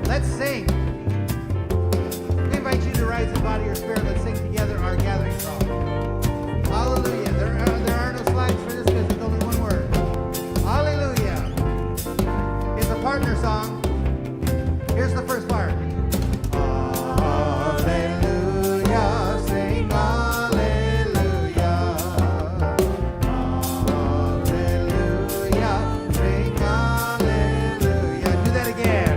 Let's sing. We invite you to rise in body or spirit. Let's sing together our gathering song. Hallelujah. There are no slides for this because there's only one word. Hallelujah. It's a partner song. Here's the first part. Hallelujah. Sing hallelujah. Hallelujah. Sing hallelujah. Do that again.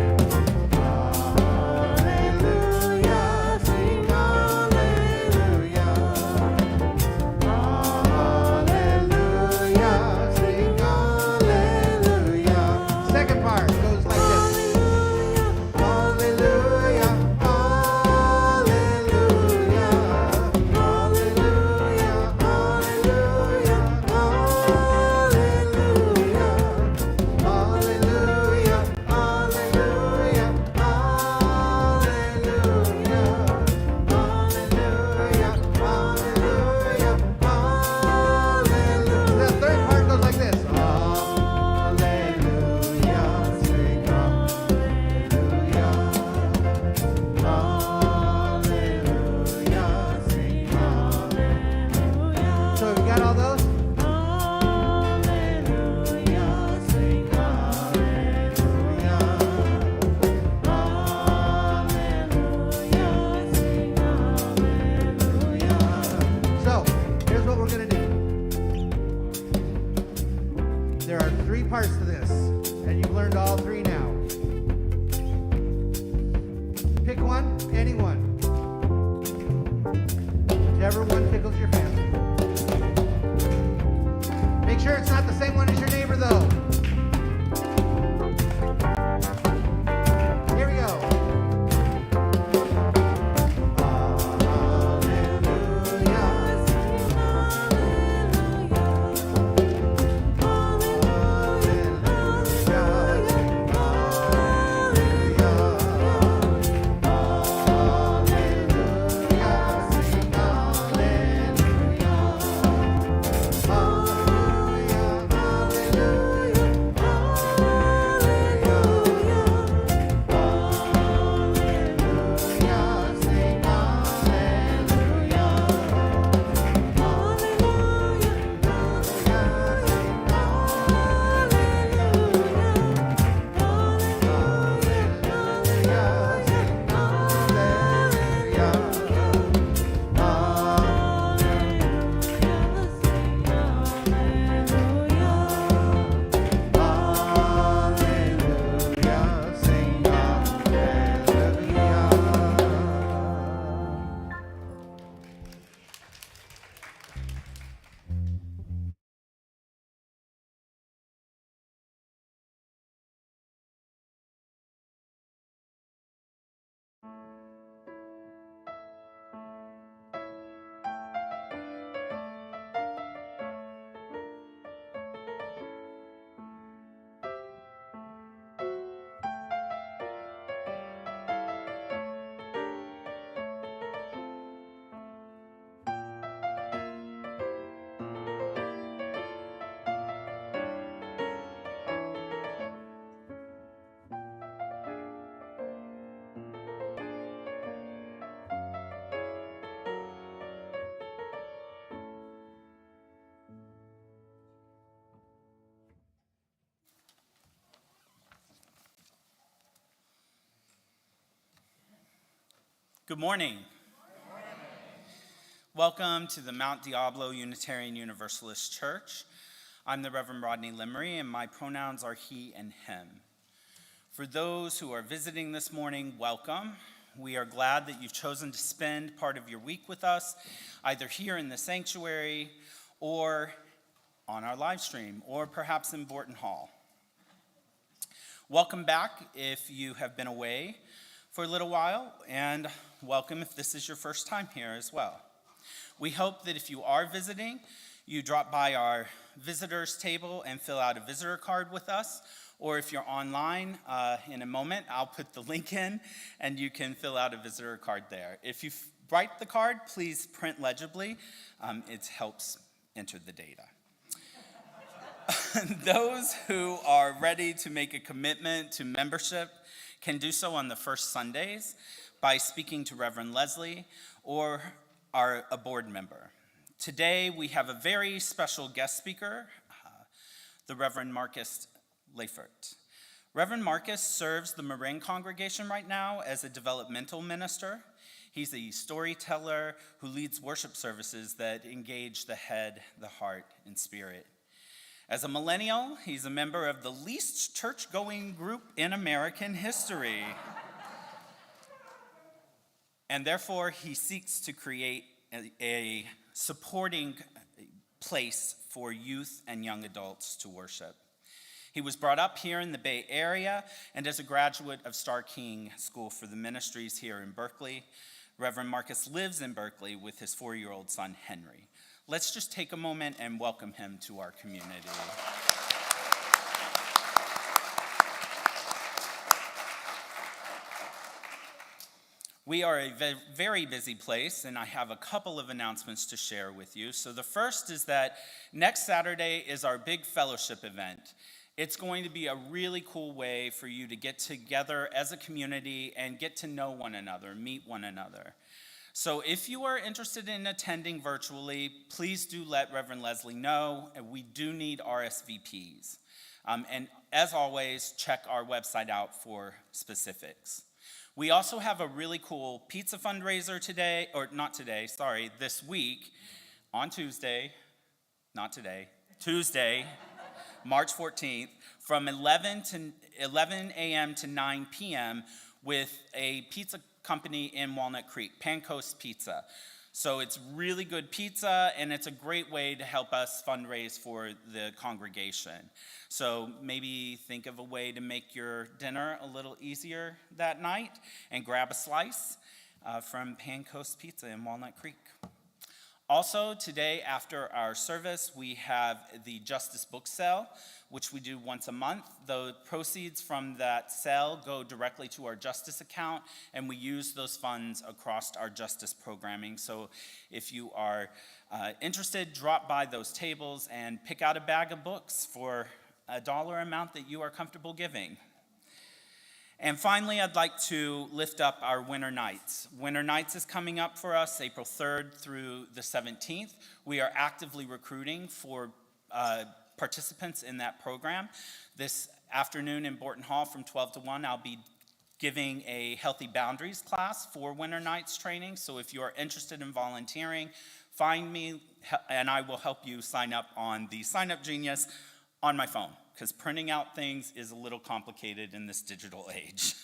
Good morning. Welcome to the Mount Diablo Unitarian Universalist Church. I'm the Reverend Rodney Limmery, and my pronouns are he and him. For those who are visiting this morning, welcome. We are glad that you've chosen to spend part of your week with us, either here in the sanctuary or on our live stream, or perhaps in Borton Hall. Welcome back if you have been away for a little while, and welcome if this is your first time here as well. We hope that if you are visiting, you drop by our visitors table and fill out a visitor card with us, or if you're online, in a moment, I'll put the link in and you can fill out a visitor card there. If you write the card, please print legibly. It helps enter the data. Those who are ready to make a commitment to membership can do so on the first Sundays by speaking to Reverend Leslie or a board member. Today, we have a very special guest speaker, the Reverend Marcus Liefert. Reverend Marcus serves the Marin congregation right now as a developmental minister. He's a storyteller who leads worship services that engage the head, the heart, and spirit. As a millennial, he's a member of the least church-going group in American history. And therefore, he seeks to create a supporting place for youth and young adults to worship. He was brought up here in the Bay Area and as a graduate of Starr King School for the Ministries here in Berkeley. Reverend Marcus lives in Berkeley with his 4-year-old son, Henry. Let's just take a moment and welcome him to our community. We are a very busy place, and I have a couple of announcements to share with you. So the first is that next Saturday is our big fellowship event. It's going to be a really cool way for you to get together as a community and get to know one another, meet one another. So if you are interested in attending virtually, please do let Reverend Leslie know. We do need RSVPs. And as always, check our website out for specifics. We also have a really cool pizza fundraiser this week on Tuesday, March 14th, from 11 a.m. to 9 p.m. with a pizza company in Walnut Creek, Pan Coast Pizza. So it's really good pizza, and it's a great way to help us fundraise for the congregation. So maybe think of a way to make your dinner a little easier that night and grab a slice from Pan Coast Pizza in Walnut Creek. Also, today after our service, we have the Justice Book Sale, which we do once a month. The proceeds from that sale go directly to our justice account, and we use those funds across our justice programming. So if you are interested, drop by those tables and pick out a bag of books for a dollar amount that you are comfortable giving. And finally, I'd like to lift up our Winter Nights. Winter Nights is coming up for us April 3rd through the 17th. We are actively recruiting for participants in that program. This afternoon in Borton Hall from 12 to 1, I'll be giving a Healthy Boundaries class for Winter Nights training. So if you are interested in volunteering, find me and I will help you sign up on the Sign Up Genius on my phone, because printing out things is a little complicated in this digital age.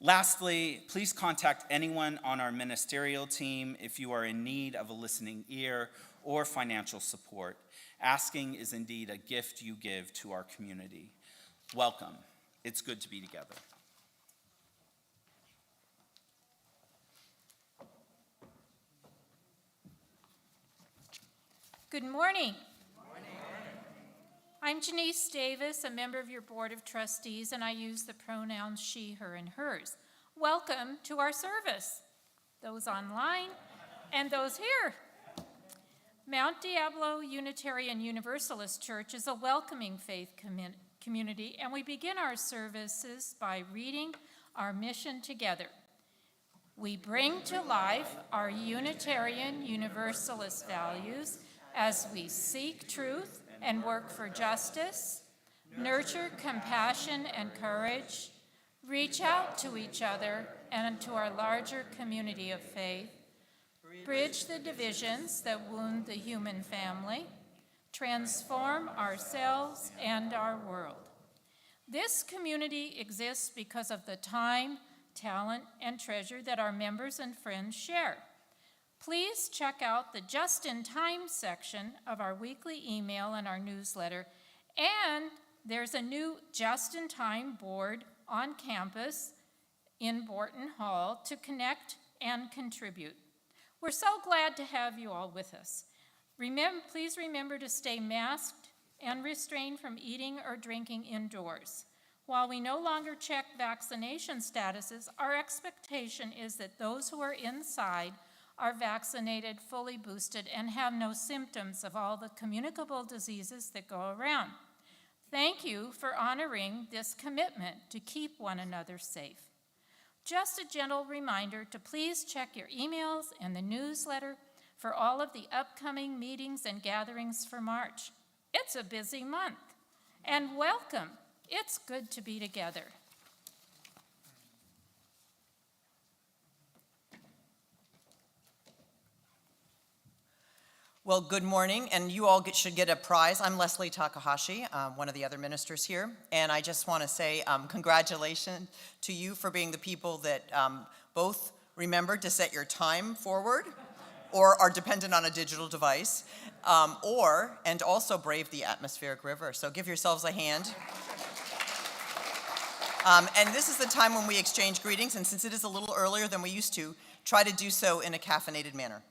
Lastly, please contact anyone on our ministerial team if you are in need of a listening ear or financial support. Asking is indeed a gift you give to our community. Welcome. It's good to be together. Good morning. I'm Janice Davis, a member of your Board of Trustees, and I use the pronouns she, her, and hers. Welcome to our service, those online and those here. Mount Diablo Unitarian Universalist Church is a welcoming faith community, and we begin our services by reading our mission together. We bring to life our Unitarian Universalist values as we seek truth and work for justice, nurture compassion and courage, reach out to each other and to our larger community of faith, bridge the divisions that wound the human family, transform ourselves and our world. This community exists because of the time, talent, and treasure that our members and friends share. Please check out the Just in Time section of our weekly email and our newsletter. And there's a new Just in Time board on campus in Borton Hall to connect and contribute. We're so glad to have you all with us. Please remember to stay masked and restrain from eating or drinking indoors. While we no longer check vaccination statuses, our expectation is that those who are inside are vaccinated, fully boosted, and have no symptoms of all the communicable diseases that go around. Thank you for honoring this commitment to keep one another safe. Just a gentle reminder to please check your emails and the newsletter for all of the upcoming meetings and gatherings for March. It's a busy month. And welcome. It's good to be together. Well, good morning, and you all should get a prize. I'm Leslie Takahashi, one of the other ministers here, and I just want to say congratulations to you for being the people that both remembered to set your time forward or are dependent on a digital device, and also brave the atmospheric river. So give yourselves a hand. And this is the time when we exchange greetings, and since it is a little earlier than we used to, try to do so in a caffeinated manner.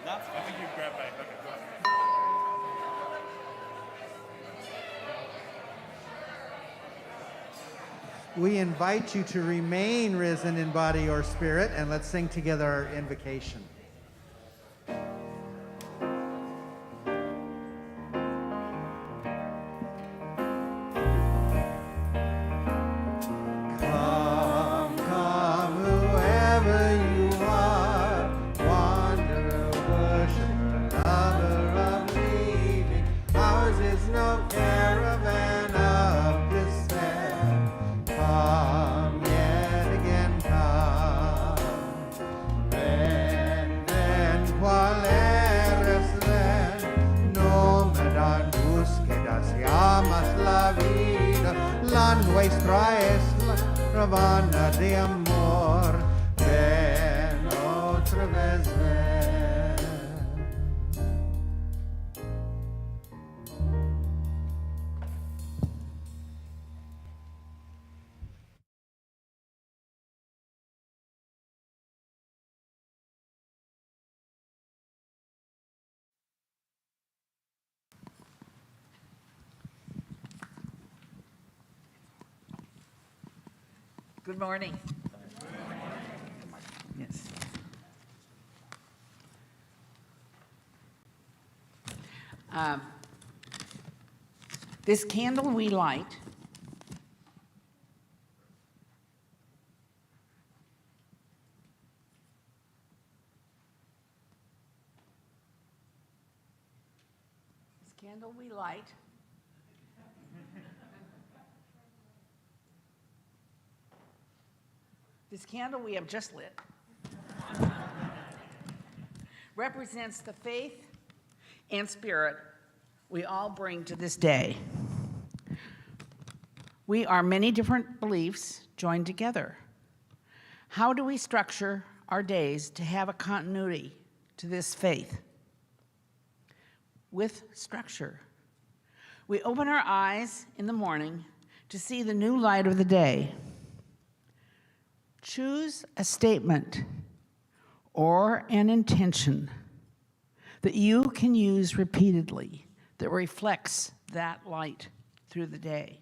I think you grab back. Okay, go ahead. We invite you to remain risen in body or spirit, and let's sing together our invocation. Nuestra es la caravana de amor, ven otra vez, ven. Good morning. Yes. This candle we light This candle we have just lit represents the faith and spirit we all bring to this day. We are many different beliefs joined together. How do we structure our days to have a continuity to this faith? With structure. We open our eyes in the morning to see the new light of the day. Choose a statement or an intention that you can use repeatedly that reflects that light through the day.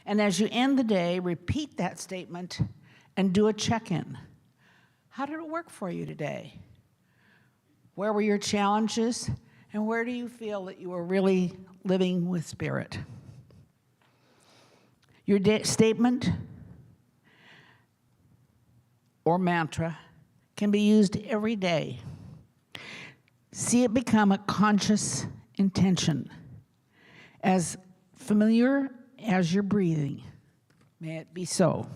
And as you end the day, repeat that statement and do a check-in. How did it work for you today? Where were your challenges? And where do you feel that you were really living with Spirit? Your statement or mantra can be used every day. See it become a conscious intention, as familiar as your breathing. May it be so.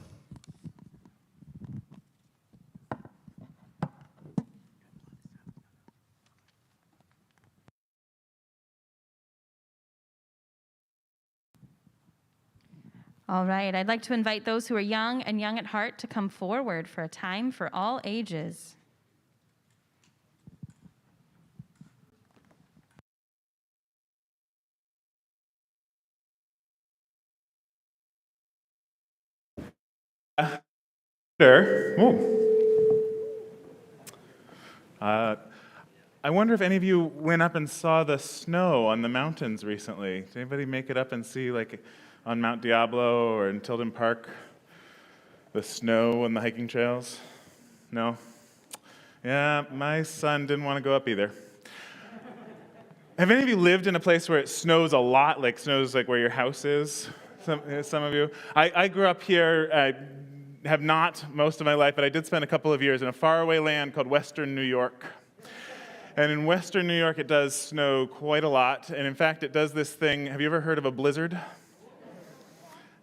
All right, I'd like to invite those who are young and young at heart to come forward for a time for all ages. Sure. I wonder if any of you went up and saw the snow on the mountains recently. Did anybody make it up and see, like, on Mount Diablo or in Tilden Park, the snow on the hiking trails? No? Yeah, my son didn't want to go up either. Have any of you lived in a place where it snows a lot, like snows like where your house is? Some of you? I grew up here. I have not most of my life, but I did spend a couple of years in a faraway land called Western New York. And in Western New York, it does snow quite a lot. And in fact, it does this thing. Have you ever heard of a blizzard?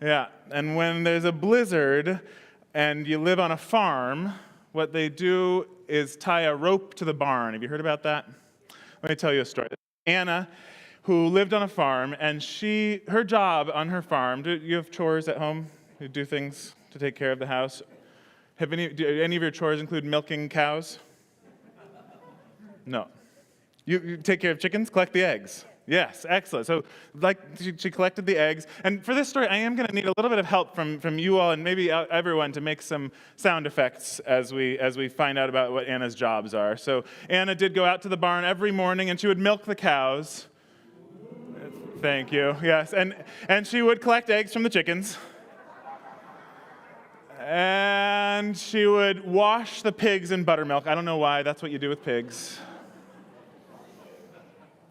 Yeah. And when there's a blizzard and you live on a farm, what they do is tie a rope to the barn. Have you heard about that? Let me tell you a story. Anna, who lived on a farm, and her job on her farm, do you have chores at home? You do things to take care of the house? Do any of your chores include milking cows? No. You take care of chickens, collect the eggs. Yes, excellent. So, like, she collected the eggs. And for this story, I am going to need a little bit of help from you all and maybe everyone to make some sound effects as we find out about what Anna's jobs are. So Anna did go out to the barn every morning, and she would milk the cows. Thank you. Yes, and she would collect eggs from the chickens. And she would wash the pigs in buttermilk. I don't know why. That's what you do with pigs.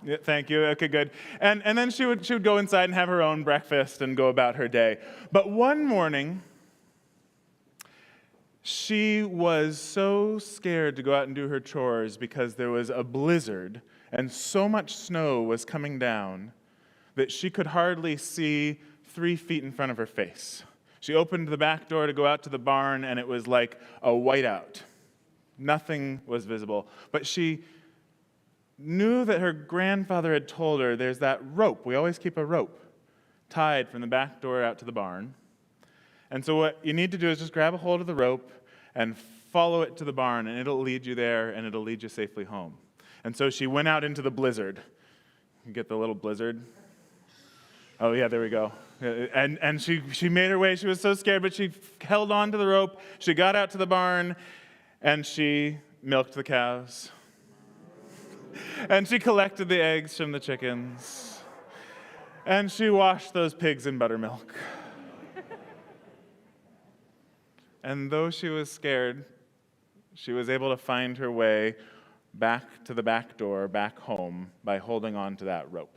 Yeah, thank you. Okay, good. And then she would go inside and have her own breakfast and go about her day. But one morning, she was so scared to go out and do her chores because there was a blizzard and so much snow was coming down that she could hardly see 3 feet in front of her face. She opened the back door to go out to the barn, and it was like a whiteout. Nothing was visible. But she knew that her grandfather had told her there's that rope. We always keep a rope tied from the back door out to the barn. And so what you need to do is just grab a hold of the rope and follow it to the barn, and it'll lead you there, and it'll lead you safely home. And so she went out into the blizzard. You get the little blizzard? Oh, yeah, there we go. And she made her way. She was so scared, but she held on to the rope. She got out to the barn, and she milked the cows. And she collected the eggs from the chickens. And she washed those pigs in buttermilk. And though she was scared, she was able to find her way back to the back door, back home, by holding on to that rope.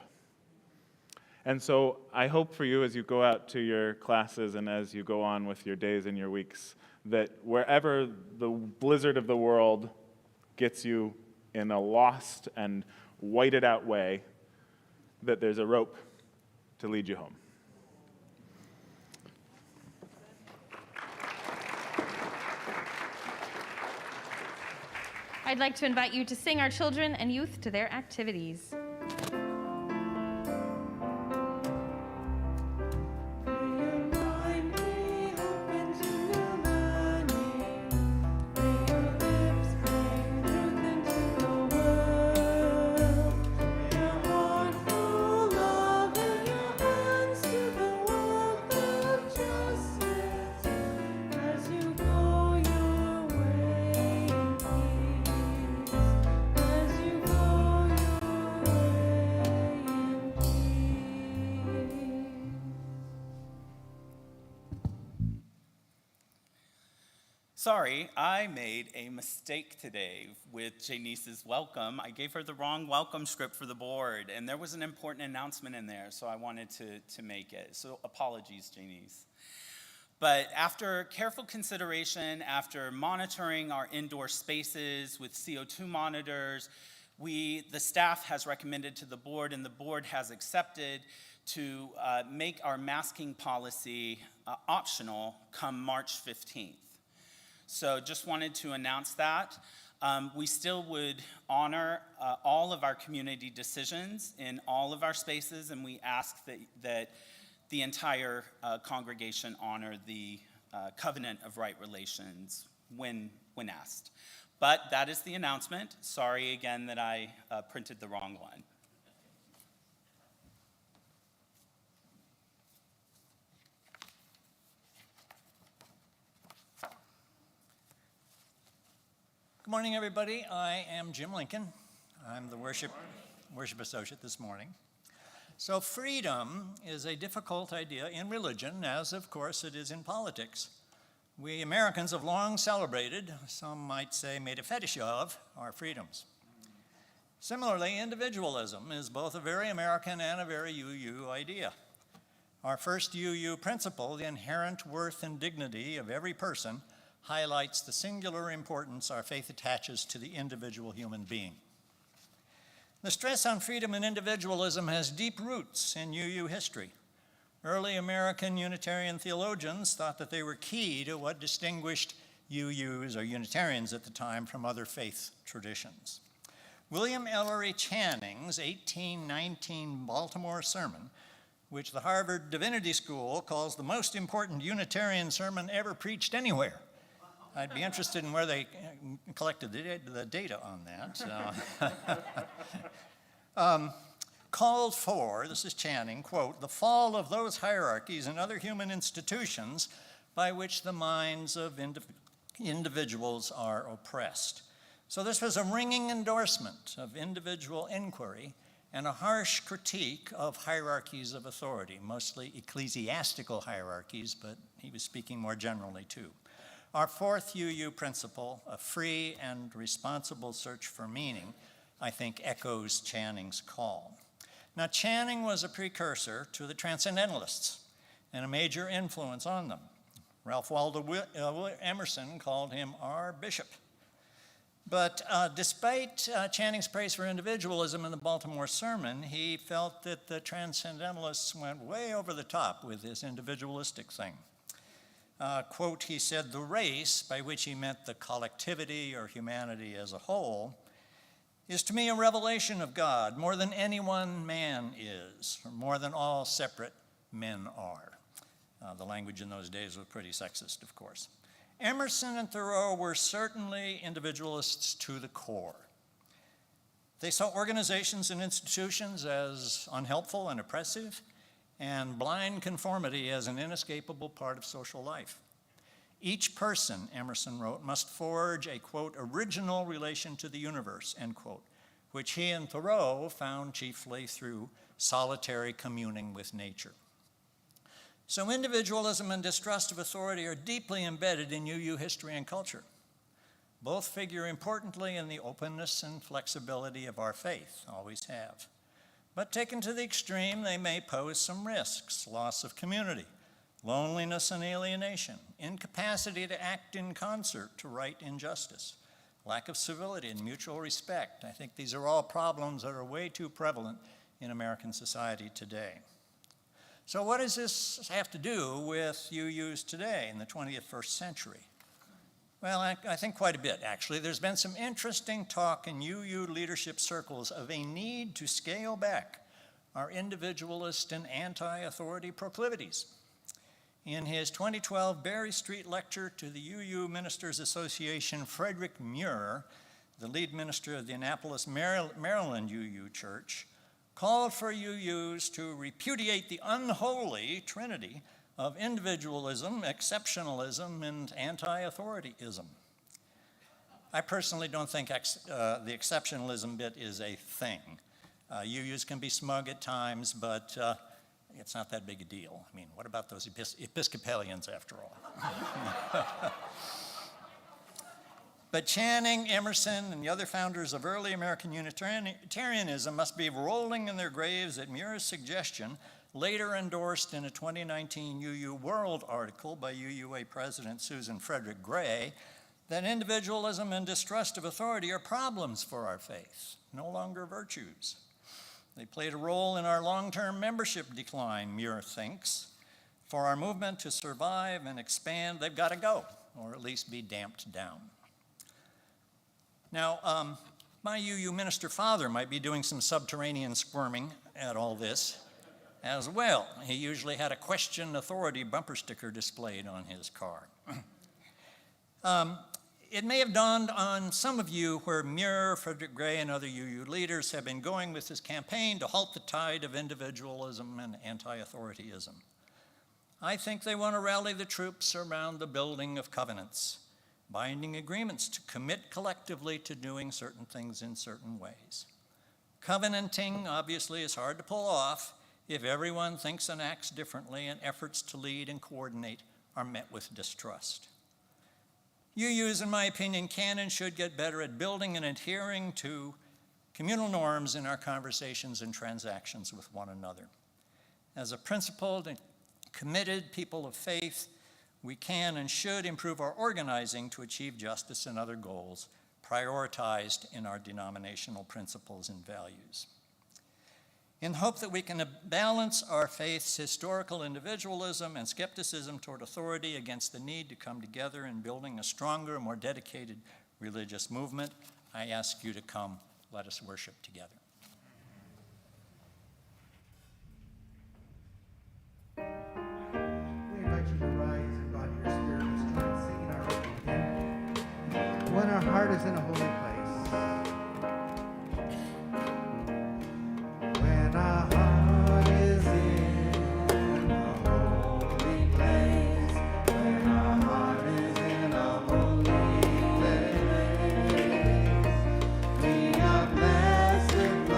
And so I hope for you as you go out to your classes and as you go on with your days and your weeks, that wherever the blizzard of the world gets you in a lost and whited out way, that there's a rope to lead you home. I'd like to invite you to sing our children and youth to their activities. Sorry, I made a mistake today with Janice's welcome. I gave her the wrong welcome script for the board, and there was an important announcement in there, so I wanted to make it. So apologies, Janice. But after careful consideration, after monitoring our indoor spaces with CO2 monitors, the staff has recommended to the board, and the board has accepted to make our masking policy optional come March 15th. So just wanted to announce that. We still would honor all of our community decisions in all of our spaces, and we ask that the entire congregation honor the covenant of right relations when asked. But that is the announcement. Sorry again that I printed the wrong one. Good morning, everybody. I am Jim Lincoln. I'm the worship associate this morning. So freedom is a difficult idea in religion, as of course it is in politics. We Americans have long celebrated, some might say made a fetish of, our freedoms. Similarly, individualism is both a very American and a very UU idea. Our first UU principle, the inherent worth and dignity of every person, highlights the singular importance our faith attaches to the individual human being. The stress on freedom and individualism has deep roots in UU history. Early American Unitarian theologians thought that they were key to what distinguished UUs, or Unitarians at the time, from other faith traditions. William Ellery Channing's 1819 Baltimore sermon, which the Harvard Divinity School calls the most important Unitarian sermon ever preached anywhere. I'd be interested in where they collected the data on that. Called for, this is Channing, quote, the fall of those hierarchies and other human institutions by which the minds of individuals are oppressed. So this was a ringing endorsement of individual inquiry and a harsh critique of hierarchies of authority, mostly ecclesiastical hierarchies, but he was speaking more generally too. Our fourth UU principle, a free and responsible search for meaning, I think echoes Channing's call. Now, Channing was a precursor to the Transcendentalists and a major influence on them. Ralph Waldo Emerson called him our bishop. But despite Channing's praise for individualism in the Baltimore sermon, he felt that the Transcendentalists went way over the top with this individualistic thing. Quote, he said, the race, by which he meant the collectivity or humanity as a whole, is to me a revelation of God more than any one man is, or more than all separate men are. The language in those days was pretty sexist, of course. Emerson and Thoreau were certainly individualists to the core. They saw organizations and institutions as unhelpful and oppressive, and blind conformity as an inescapable part of social life. Each person, Emerson wrote, must forge a, quote, original relation to the universe, end quote, which he and Thoreau found chiefly through solitary communing with nature. So individualism and distrust of authority are deeply embedded in UU history and culture. Both figure importantly in the openness and flexibility of our faith, always have. But taken to the extreme, they may pose some risks: loss of community, loneliness and alienation, incapacity to act in concert to right injustice, lack of civility and mutual respect. I think these are all problems that are way too prevalent in American society today. So what does this have to do with UUs today in the 21st century? Well, I think quite a bit, actually. There's been some interesting talk in UU leadership circles of a need to scale back our individualist and anti-authority proclivities. In his 2012 Berry Street lecture to the UU Ministers Association, Frederick Muir, the lead minister of the Annapolis, Maryland UU Church, called for UUs to repudiate the unholy trinity of individualism, exceptionalism, and anti-authorityism. I personally don't think the exceptionalism bit is a thing. UUs can be smug at times, but it's not that big a deal. I mean, what about those Episcopalians after all? But Channing, Emerson, and the other founders of early American Unitarianism must be rolling in their graves at Muir's suggestion, later endorsed in a 2019 UU World article by UUA President Susan Frederick Gray, that individualism and distrust of authority are problems for our faith, no longer virtues. They played a role in our long-term membership decline, Muir thinks. For our movement to survive and expand, they've got to go, or at least be damped down. Now, my UU minister father might be doing some subterranean squirming at all this as well. He usually had a question authority bumper sticker displayed on his car. It may have dawned on some of you where Muir, Frederick Gray, and other UU leaders have been going with this campaign to halt the tide of individualism and anti-authorityism. I think they want to rally the troops around the building of covenants, binding agreements to commit collectively to doing certain things in certain ways. Covenanting, obviously, is hard to pull off if everyone thinks and acts differently and efforts to lead and coordinate are met with distrust. UUs, in my opinion, can and should get better at building and adhering to communal norms in our conversations and transactions with one another. As a principled and committed people of faith, we can and should improve our organizing to achieve justice and other goals prioritized in our denominational principles and values. In hope that we can balance our faith's historical individualism and skepticism toward authority against the need to come together in building a stronger, more dedicated religious movement, I ask you to come, let us worship together. We invite you to rise and body your spirit. Let's join singing our opening hymn, When Our Heart is in a Holy Place. When our heart is in a holy place, when our heart is in a holy place, we are blessed.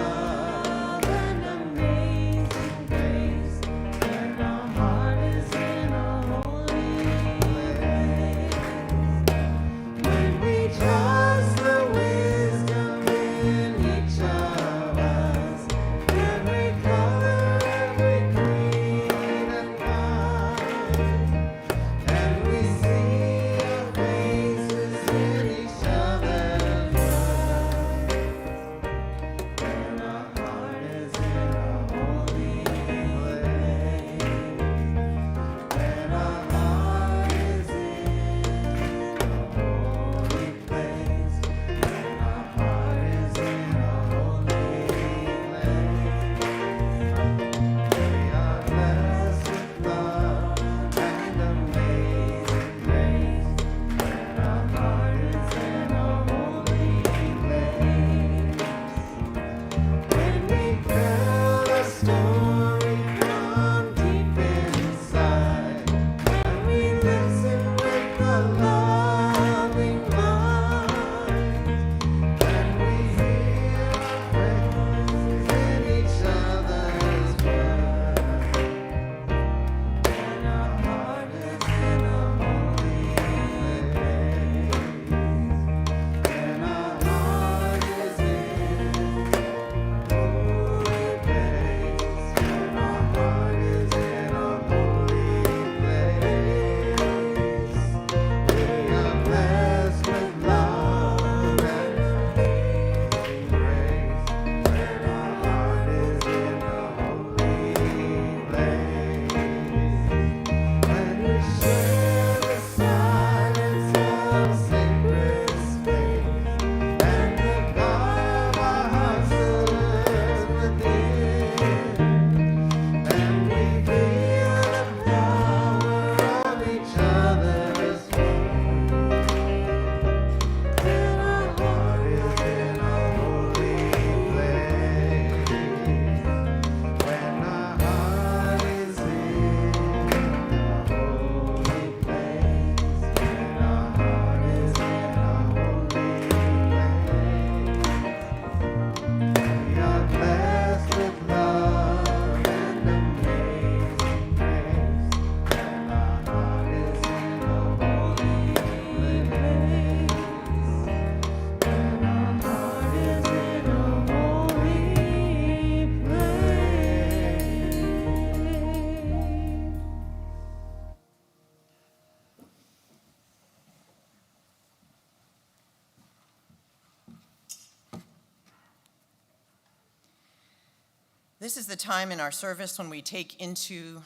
This is the time in our service when we take into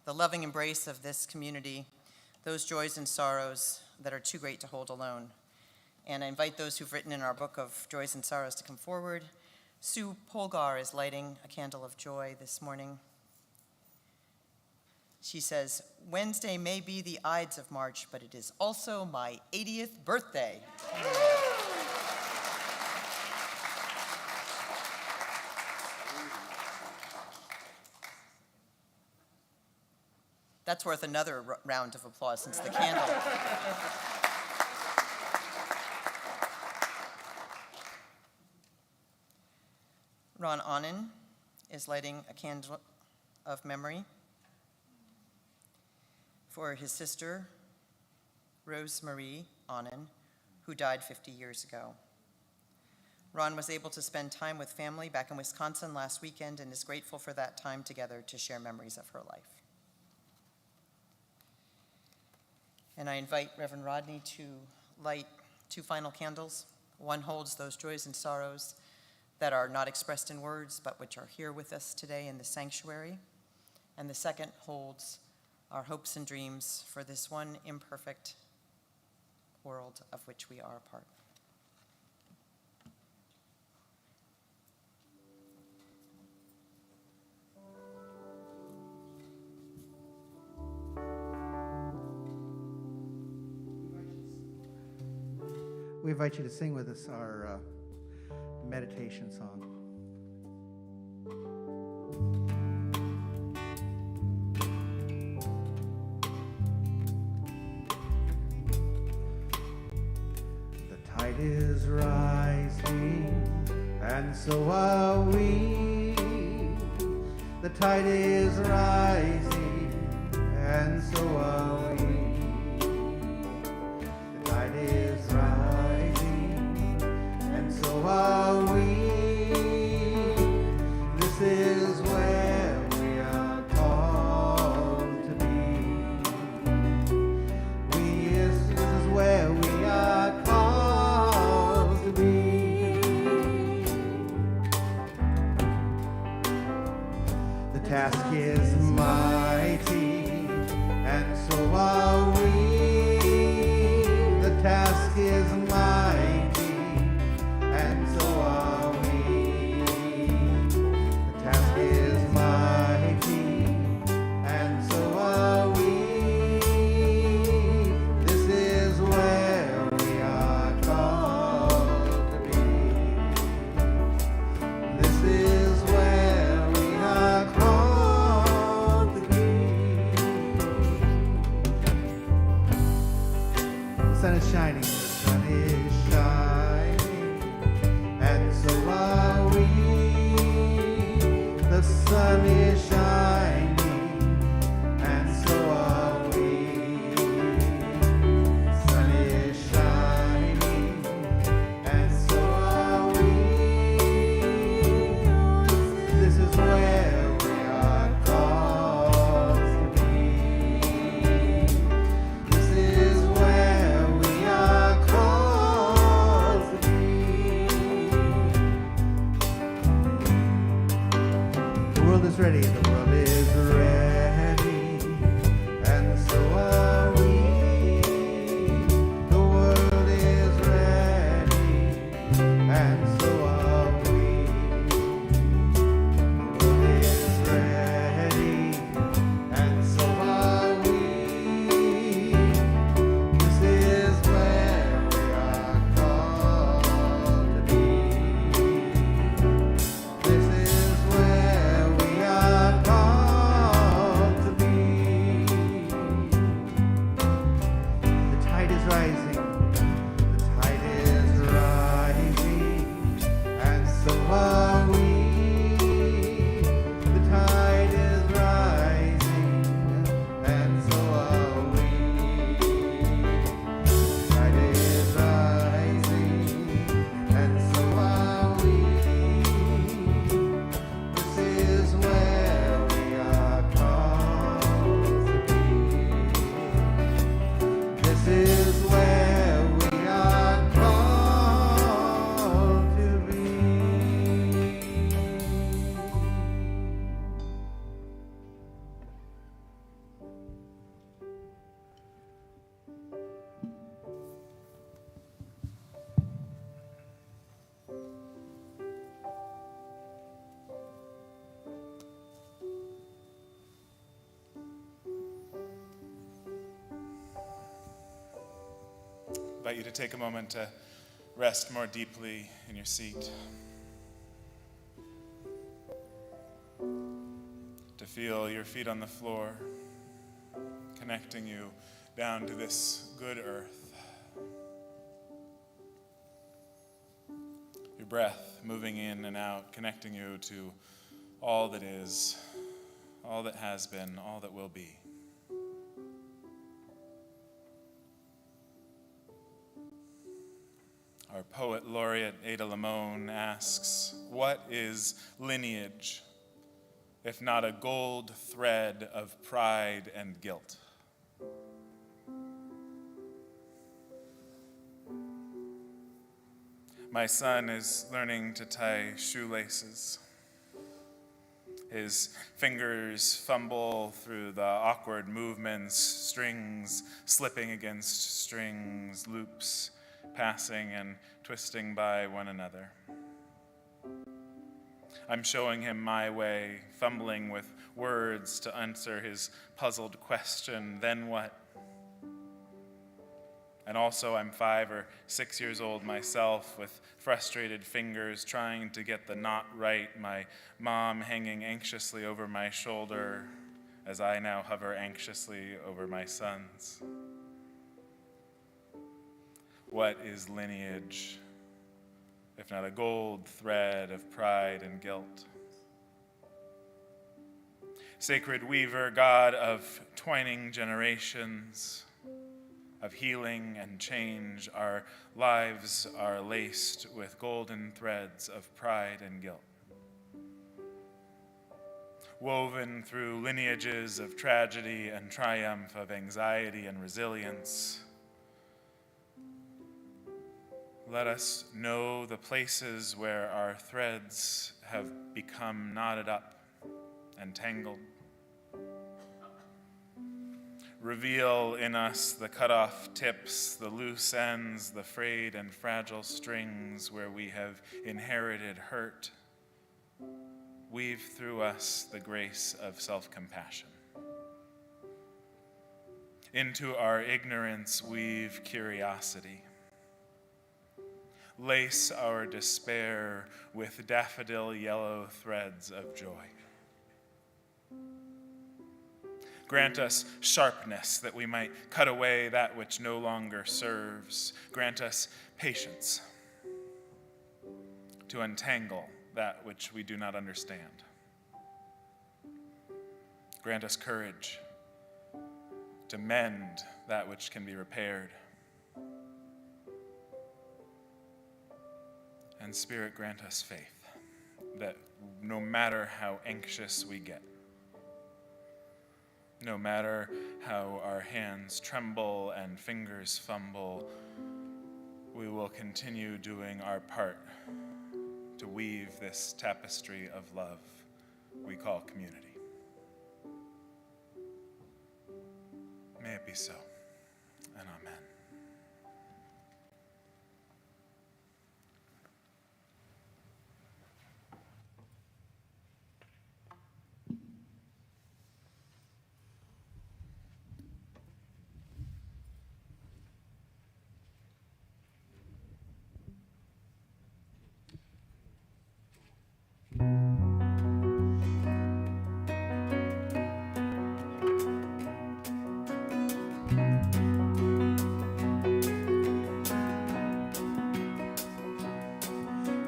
the loving embrace of this community those joys and sorrows that are too great to hold alone. And I invite those who've written in our book of joys and sorrows to come forward. Sue Polgar is lighting a candle of joy this morning. She says, Wednesday may be the Ides of March, but it is also my 80th birthday. That's worth another round of applause since the candle. Ron Onnen is lighting a candle of memory for his sister, Rose-Marie Onnen, who died 50 years ago. Ron was able to spend time with family back in Wisconsin last weekend and is grateful for that time together to share memories of her life. And I invite Reverend Rodney to light 2 final candles. One holds those joys and sorrows that are not expressed in words, but which are here with us today in the sanctuary. And the second holds our hopes and dreams for this one imperfect world of which we are a part. We invite you to sing with us our meditation song. The tide is rising, and so are we. The tide is rising, and so are we. The tide is rising, and so are we. This is where we are called to be. This is where we are called to be. The task is mighty, and so are we. The task is mighty, and so are we. The task is mighty, and so are we. This is where we are called to be. This is where we are called to be. The sun is shining, the sun is shining, and so are we. The sun is shining, and so are we. The sun is shining, and so are we. This is where we are called to be. This is where we are called to be. The world is ready, the world is ready, and so are we. The world is ready, and so are we. The world is ready, and so are we. This is where we are called to be. This is where we are called invite you to take a moment to rest more deeply in your seat, to feel your feet on the floor, connecting you down to this good earth. Your breath moving in and out, connecting you to all that is, all that has been, all that will be. Our poet laureate Ada Limon asks, what is lineage, if not a gold thread of pride and guilt? My son is learning to tie shoelaces. His fingers fumble through the awkward movements, strings slipping against strings, loops passing and twisting by one another. I'm showing him my way, fumbling with words to answer his puzzled question, then what? And also I'm 5 or 6 years old myself with frustrated fingers trying to get the knot right, my mom hanging anxiously over my shoulder as I now hover anxiously over my son's. What is lineage, if not a gold thread of pride and guilt? Sacred weaver, God of twining generations, of healing and change, our lives are laced with golden threads of pride and guilt. Woven through lineages of tragedy and triumph, of anxiety and resilience, let us know the places where our threads have become knotted up and tangled. Reveal in us the cut-off tips, the loose ends, the frayed and fragile strings where we have inherited hurt. Weave through us the grace of self-compassion. Into our ignorance weave curiosity. Lace our despair with daffodil yellow threads of joy. Grant us sharpness that we might cut away that which no longer serves. Grant us patience to untangle that which we do not understand. Grant us courage to mend that which can be repaired. And Spirit, grant us faith that no matter how anxious we get, no matter how our hands tremble and fingers fumble, we will continue doing our part to weave this tapestry of love we call community. May it be so, and amen.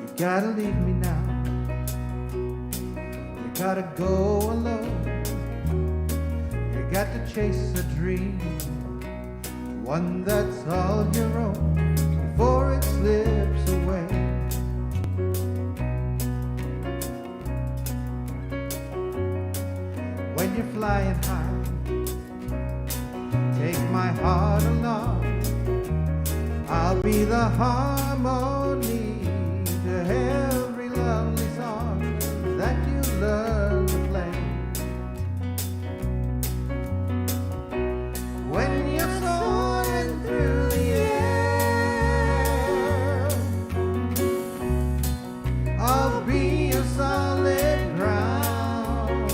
You gotta leave me now. You gotta go alone. You got to chase a dream, one that's all your own, before it slips away. When you're flying high, take my heart along. I'll be the harmony to every lovely song that you learn to play. When you're soaring through the air, I'll be your solid ground.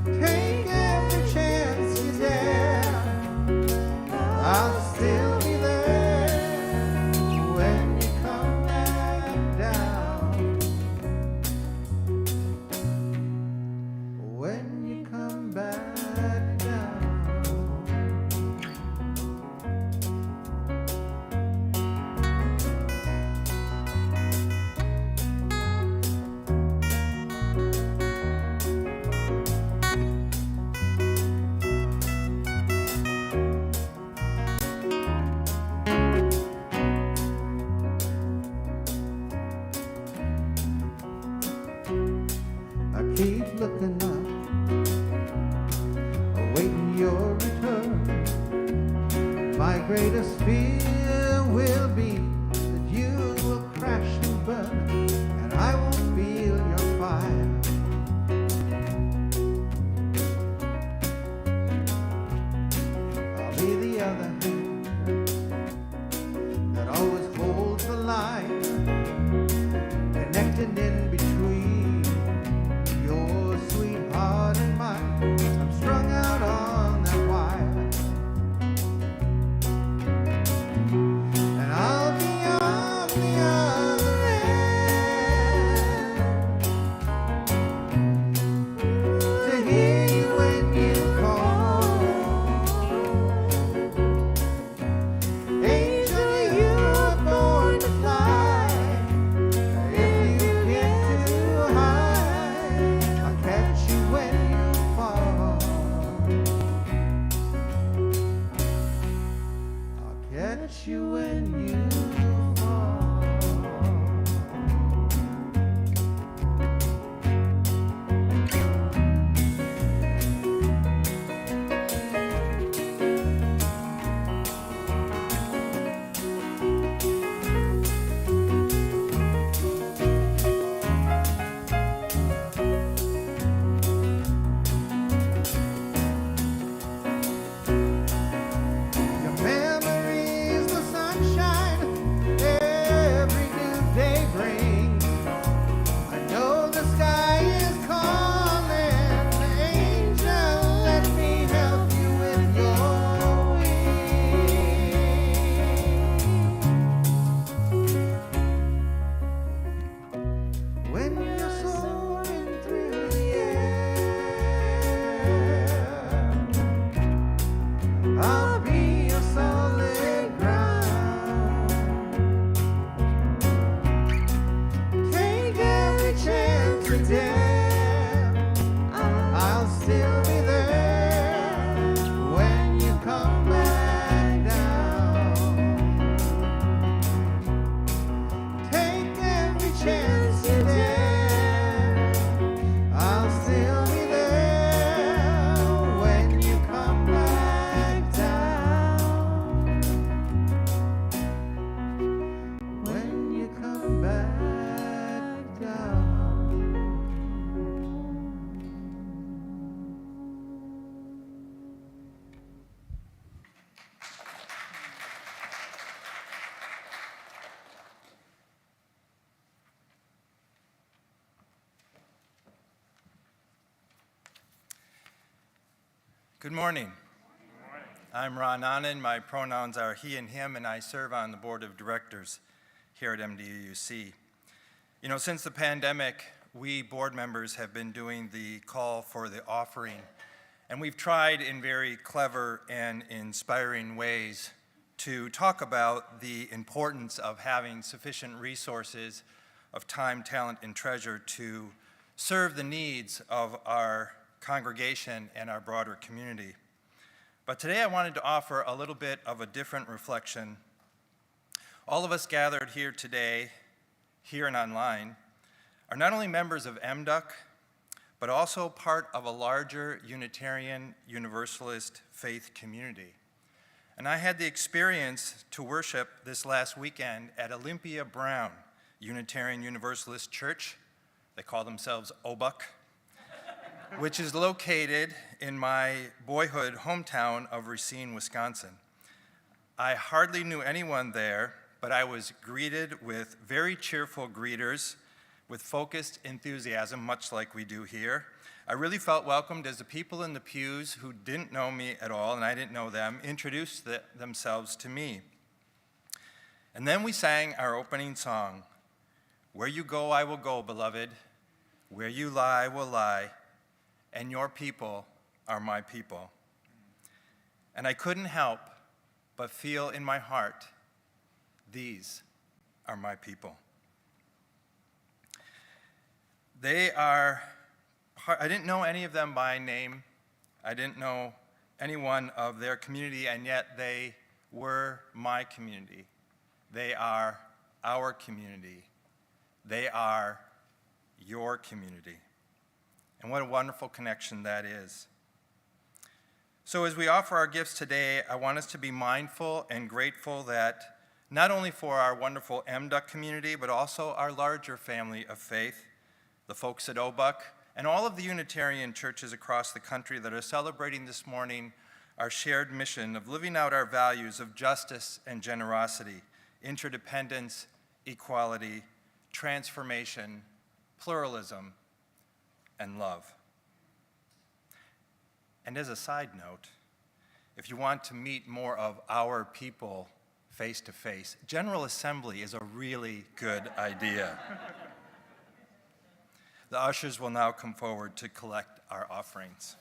Take every chance you dare. keep looking up, awaiting your return. My greatest fear will be that you will crash and burn, and I won't feel your fire. I'll be the other hand that always holds the line, connected in between your sweetheart and mine. I'm strung out on that wire, and I'll be on the other end to hear you when you call. Angel, you were born to fly. If you get too high, I'll catch you when you fall. I'll catch you when you fall. Your memory's the sunshine every new day brings. I know the sky is calling. Angel, let me help you with your wings. When you're soaring through the air, I'll be your solid ground. Take every chance you dare. I'll still be there when you come back down. Take every chance you dare. I'll still be there when you come back down. When you come back down. Good morning. I'm Ron Anand. My pronouns are he and him, and I serve on the board of directors here at MDUC. You know, since the pandemic, we board members have been doing the call for the offering, and we've tried in very clever and inspiring ways to talk about the importance of having sufficient resources of time, talent, and treasure to serve the needs of our congregation and our broader community. But today I wanted to offer a little bit of a different reflection. All of us gathered here today, here and online, are not only members of MDUC, but also part of a larger Unitarian Universalist faith community. And I had the experience to worship this last weekend at Olympia Brown Unitarian Universalist Church. They call themselves OBUC, which is located in my boyhood hometown of Racine, Wisconsin. I hardly knew anyone there, but I was greeted with very cheerful greeters with focused enthusiasm, much like we do here. I really felt welcomed as the people in the pews who didn't know me at all, and I didn't know them, introduced themselves to me. And then we sang our opening song, "Where you go, I will go, beloved. Where you lie, will lie. And your people are my people." And I couldn't help but feel in my heart, these are my people. I didn't know any of them by name. I didn't know anyone of their community, and yet they were my community. They are our community. They are your community. And what a wonderful connection that is. So as we offer our gifts today, I want us to be mindful and grateful that not only for our wonderful MDUC community, but also our larger family of faith, the folks at OBUC, and all of the Unitarian churches across the country that are celebrating this morning our shared mission of living out our values of justice and generosity, interdependence, equality, transformation, pluralism, and love. And as a side note, if you want to meet more of our people face to face, General Assembly is a really good idea. The ushers will now come forward to collect our offerings.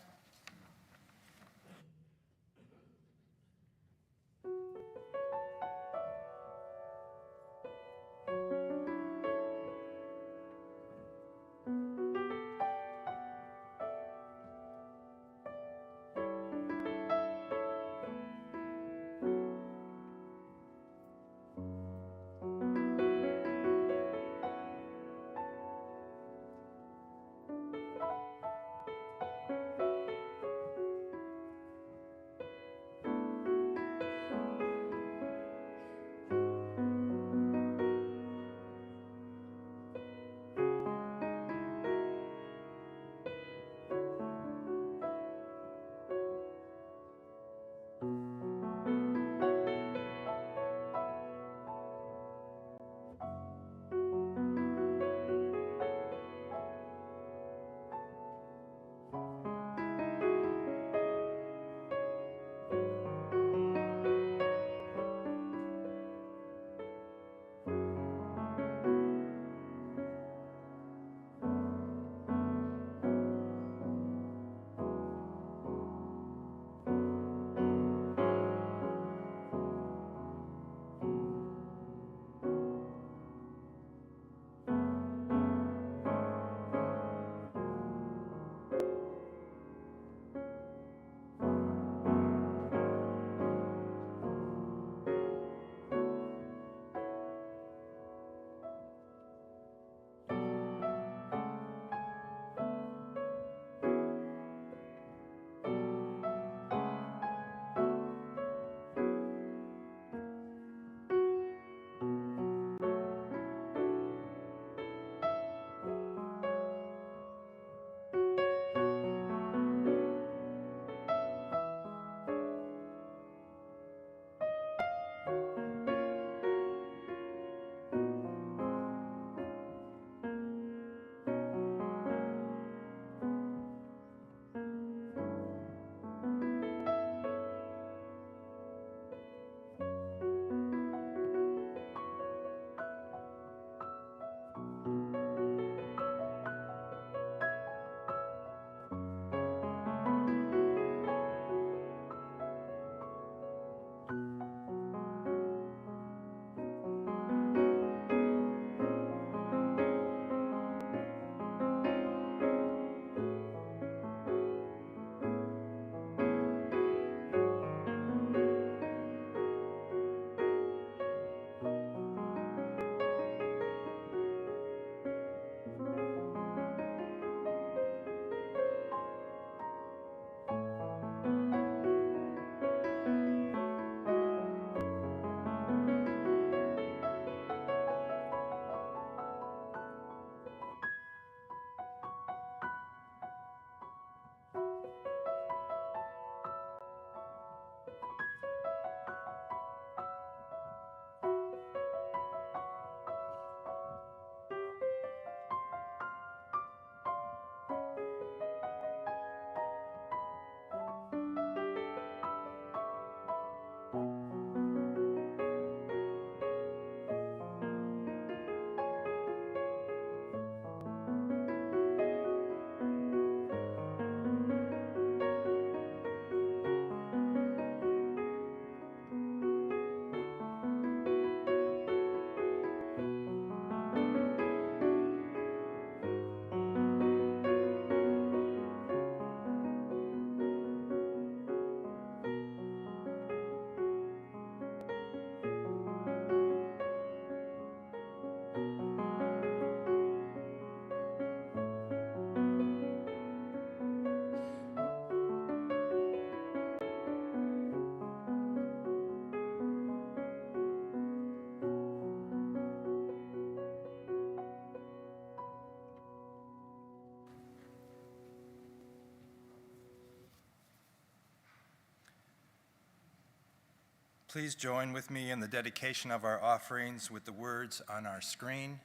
Please join with me in the dedication of our offerings with the words on our screen.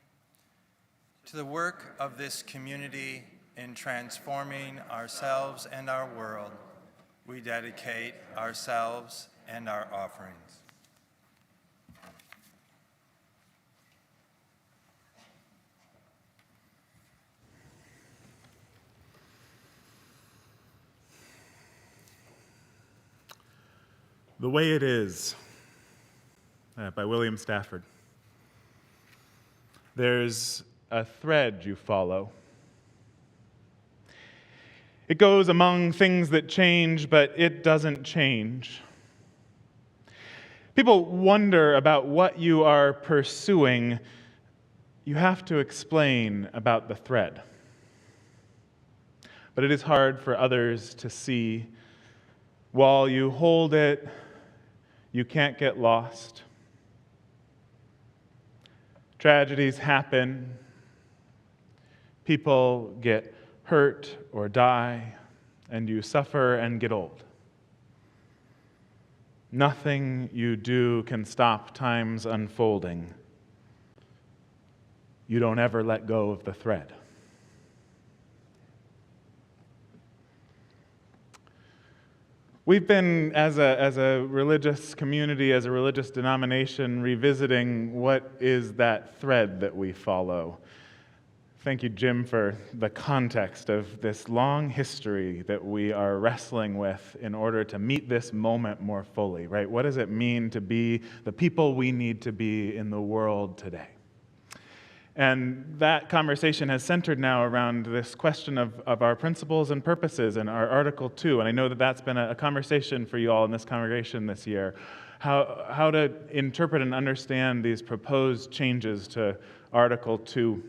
To the work of this community in transforming ourselves and our world, we dedicate ourselves and our offerings. The Way It Is, by William Stafford. There's a thread you follow. It goes among things that change, but it doesn't change. People wonder about what you are pursuing. You have to explain about the thread. But it is hard for others to see. While you hold it, you can't get lost. Tragedies happen. People get hurt or die, and you suffer and get old. Nothing you do can stop time's unfolding. You don't ever let go of the thread. We've been, as a religious community, as a religious denomination, revisiting what is that thread that we follow. Thank you, Jim, for the context of this long history that we are wrestling with in order to meet this moment more fully, right? What does it mean to be the people we need to be in the world today? And that conversation has centered now around this question of our principles and purposes and our Article 2. And I know that that's been a conversation for you all in this congregation this year. How to interpret and understand these proposed changes to Article 2.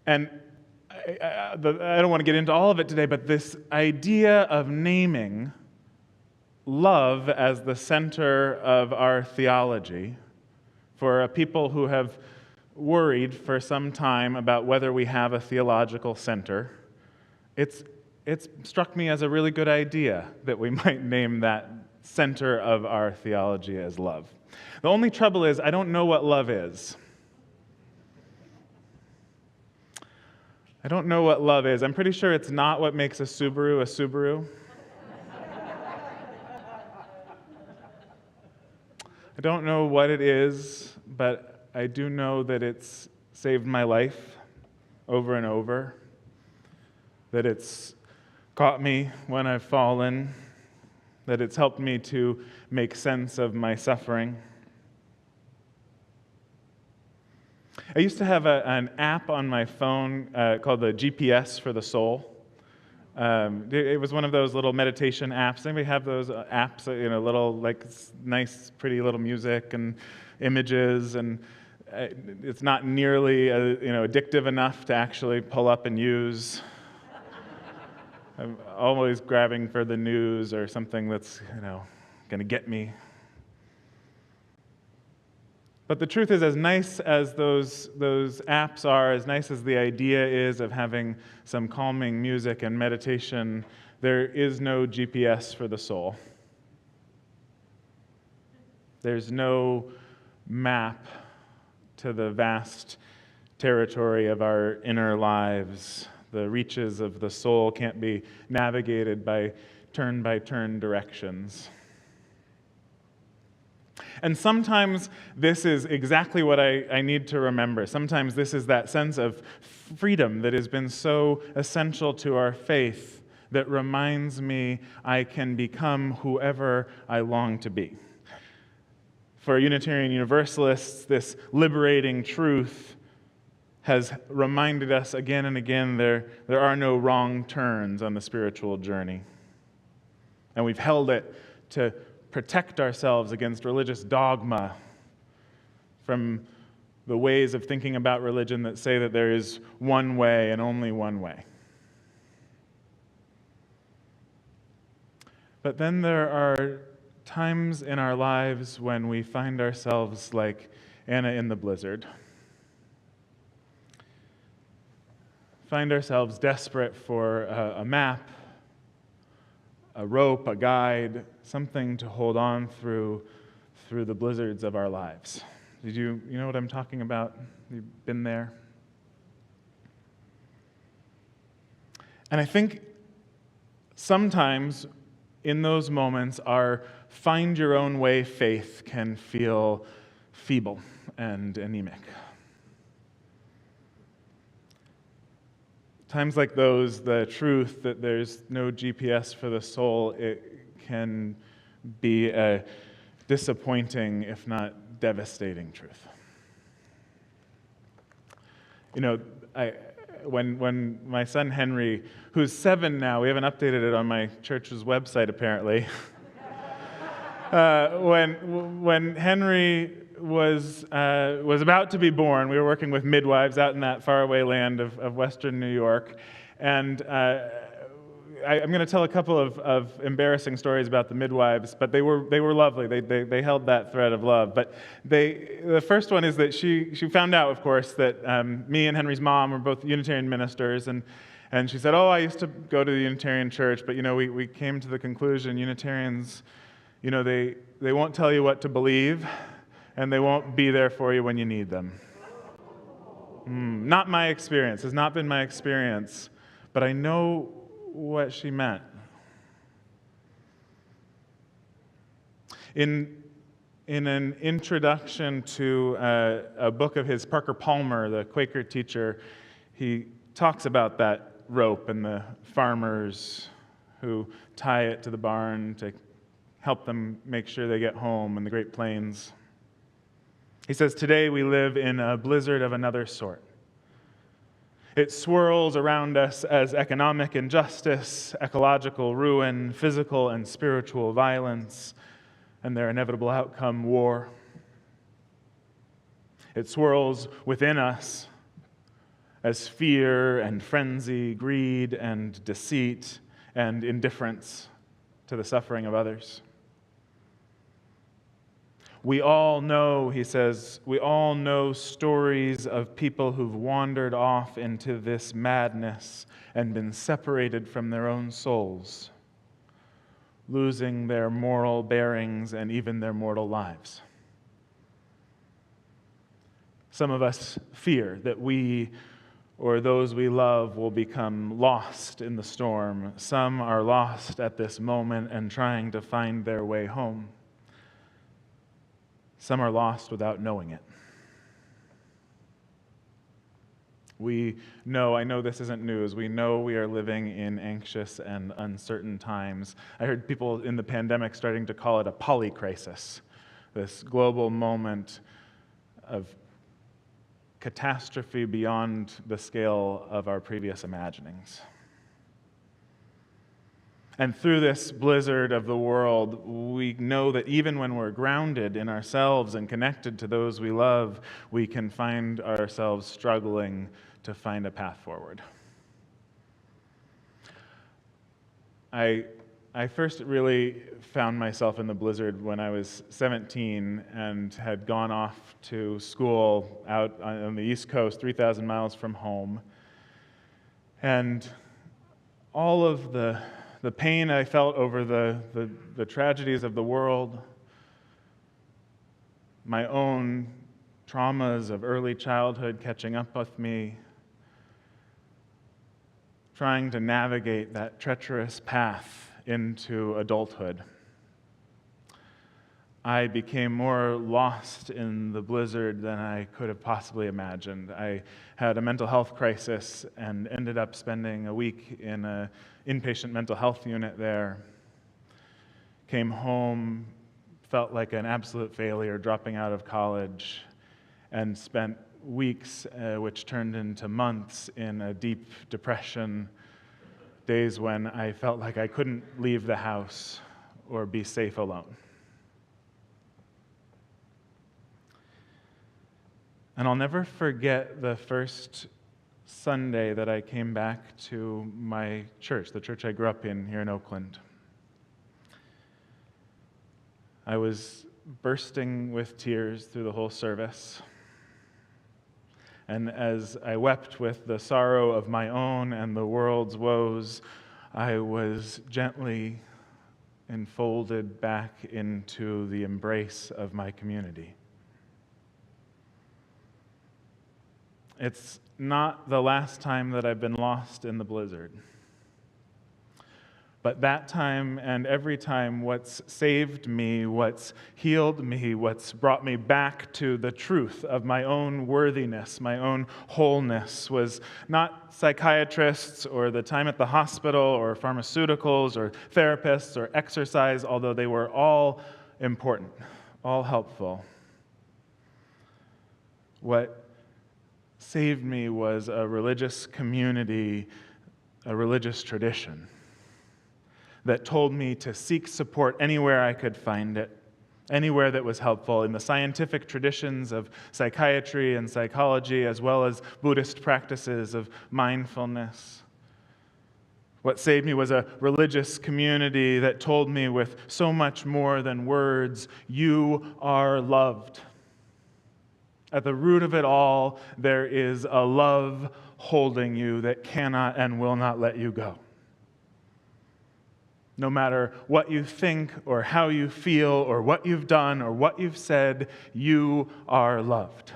And I don't want to get into all of it today, but this idea of naming love as the center of our theology for a people who have worried for some time about whether we have a theological center, it's struck me as a really good idea that we might name that center of our theology as love. The only trouble is I don't know what love is. I don't know what love is. I'm pretty sure it's not what makes a Subaru a Subaru. I don't know what it is, but I do know that it's saved my life over and over, that it's caught me when I've fallen, that it's helped me to make sense of my suffering. I used to have an app on my phone called the GPS for the Soul. It was one of those little meditation apps. Anybody have those apps? Little like nice, pretty little music and images, and it's not nearly addictive enough to actually pull up and use. I'm always grabbing for the news or something that's going to get me. But the truth is, as nice as those apps are, as nice as the idea is of having some calming music and meditation, there is no GPS for the soul. There's no map to the vast territory of our inner lives. The reaches of the soul can't be navigated by turn directions. And sometimes this is exactly what I need to remember. Sometimes this is that sense of freedom that has been so essential to our faith that reminds me I can become whoever I long to be. For Unitarian Universalists, this liberating truth has reminded us again and again there are no wrong turns on the spiritual journey. And we've held it to protect ourselves against religious dogma, from the ways of thinking about religion that say that there is one way and only one way. But then there are times in our lives when we find ourselves like Anna in the blizzard. Find ourselves desperate for a map, a rope, a guide, something to hold on through through the blizzards of our lives. You know what I'm talking about? You've been there? And I think sometimes in those moments, our find your own way faith can feel feeble and anemic. Times like those, the truth that there's no GPS for the soul, it can be a disappointing, if not devastating truth. You know, when my son Henry, who's 7 now, we haven't updated it on my church's website apparently. When Henry was about to be born, we were working with midwives out in that faraway land of Western New York, and I'm going to tell a couple of embarrassing stories about the midwives, but they were lovely. They held that thread of love. But the first one is that she found out, of course, that me and Henry's mom were both Unitarian ministers, and she said, "Oh, I used to go to the Unitarian church, but we came to the conclusion Unitarians, they won't tell you what to believe, and they won't be there for you when you need them." Not my experience. Has not been my experience, but I know what she meant. In an introduction to a book of his, Parker Palmer, the Quaker teacher, he talks about that rope and the farmers who tie it to the barn to help them make sure they get home in the Great Plains. He says, "Today we live in a blizzard of another sort. It swirls around us as economic injustice, ecological ruin, physical and spiritual violence, and their inevitable outcome, war. It swirls within us as fear and frenzy, greed and deceit, and indifference to the suffering of others. We all know," he says, "we all know stories of people who've wandered off into this madness and been separated from their own souls, losing their moral bearings and even their mortal lives. Some of us fear that we or those we love will become lost in the storm. Some are lost at this moment and trying to find their way home. Some are lost without knowing it. We know, I know this isn't news, we know we are living in anxious and uncertain times. I heard people in the pandemic starting to call it a polycrisis, this global moment of catastrophe beyond the scale of our previous imaginings. And through this blizzard of the world, we know that even when we're grounded in ourselves and connected to those we love, we can find ourselves struggling to find a path forward. I first really found myself in the blizzard when I was 17 and had gone off to school out on the East Coast, 3,000 miles from home. And all of the pain I felt over the tragedies of the world, my own traumas of early childhood catching up with me, trying to navigate that treacherous path into adulthood. I became more lost in the blizzard than I could have possibly imagined. I had a mental health crisis and ended up spending a week in an inpatient mental health unit there. Came home, felt like an absolute failure dropping out of college, and spent weeks, which turned into months, in a deep depression, days when I felt like I couldn't leave the house or be safe alone. And I'll never forget the first Sunday that I came back to my church, the church I grew up in here in Oakland. I was bursting with tears through the whole service. And as I wept with the sorrow of my own and the world's woes, I was gently enfolded back into the embrace of my community. It's not the last time that I've been lost in the blizzard. But that time and every time, what's saved me, what's healed me, what's brought me back to the truth of my own worthiness, my own wholeness, was not psychiatrists or the time at the hospital or pharmaceuticals or therapists or exercise, although they were all important, all helpful. What saved me was a religious community, a religious tradition that told me to seek support anywhere I could find it, anywhere that was helpful, in the scientific traditions of psychiatry and psychology, as well as Buddhist practices of mindfulness. What saved me was a religious community that told me with so much more than words, you are loved. At the root of it all, there is a love holding you that cannot and will not let you go. No matter what you think or how you feel or what you've done or what you've said, you are loved.